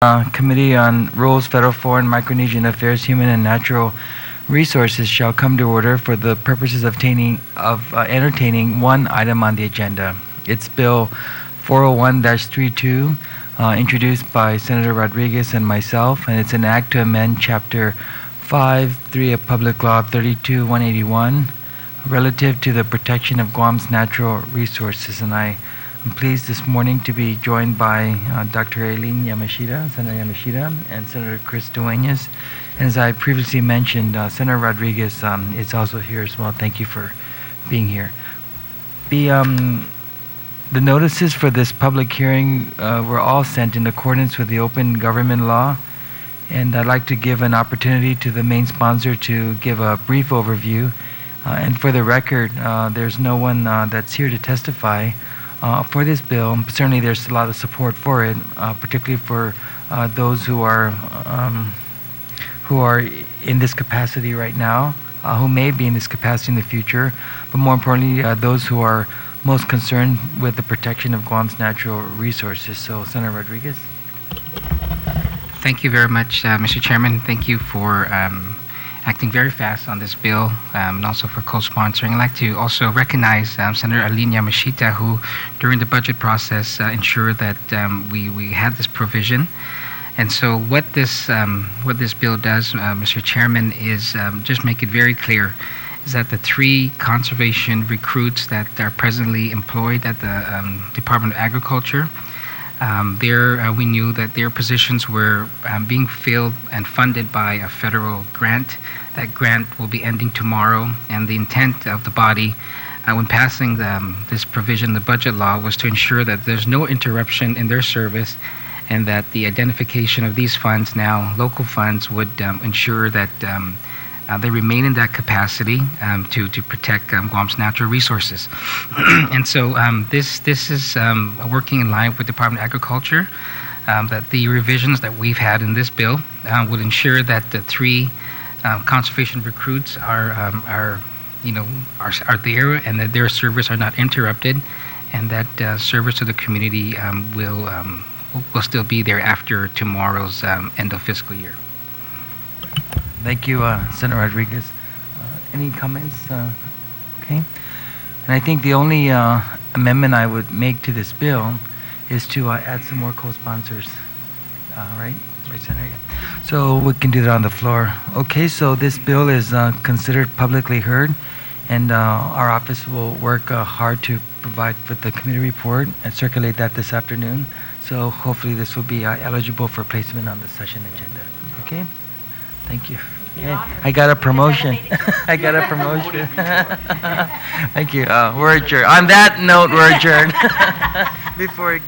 Committee on Rules, Federal, Foreign, Micronesian Affairs, Human and Natural Resources shall come to order for the purposes of entertaining one item on the agenda. It's Bill 401-32, introduced by Senator Rodriguez and myself, and it's an act to amend Chapter 5.3 of Public Law 32-181 relative to the protection of Guam's natural resources. And I'm pleased this morning to be joined by Dr. Aileen Yamashita, Senator Yamashita, and Senator Chris Duenas. And as I previously mentioned, Senator Rodriguez is also here as well. Thank you for being here. The notices for this public hearing were all sent in accordance with the open government law. And I'd like to give an opportunity to the main sponsor to give a brief overview. And for the record, there's no one that's here to testify for this bill. Certainly there's a lot of support for it, particularly for those who are in this capacity right now, who may be in this capacity in the future, but more importantly, those who are most concerned with the protection of Guam's natural resources. So, Senator Rodriguez. Thank you very much, Mr. Chairman. Thank you for acting very fast on this bill, and also for co-sponsoring. I'd like to also recognize Senator Aileen Yamashita, who during the budget process ensured that we had this provision. And so what this bill does, Mr. Chairman, is just make it very clear is that the three conservation recruits that are presently employed at the Department of Agriculture, we knew that their positions were being filled and funded by a federal grant. That grant will be ending tomorrow, and the intent of the body when passing this provision in the budget law was to ensure that there's no interruption in their service, and that the identification of these funds, now local funds, would ensure that they remain in that capacity to protect Guam's natural resources. And so this is working in line with the Department of Agriculture, that the revisions that we've had in this bill would ensure that the three conservation recruits are there, and that their service are not interrupted, and that service to the community will still be there after tomorrow's end of fiscal year. Thank you, Senator Rodriguez. Any comments? Okay. And I think the only amendment I would make to this bill is to add some more co-sponsors. Right, Senator? Yeah. So we can do that on the floor. Okay, so this bill is considered publicly heard, and our office will work hard to provide for the committee report and circulate that this afternoon. So hopefully this will be eligible for placement on the session agenda. Okay? Thank you. Yeah, I got a promotion. I got a promotion. Thank you. We're adjourned. On that note, we're adjourned. Before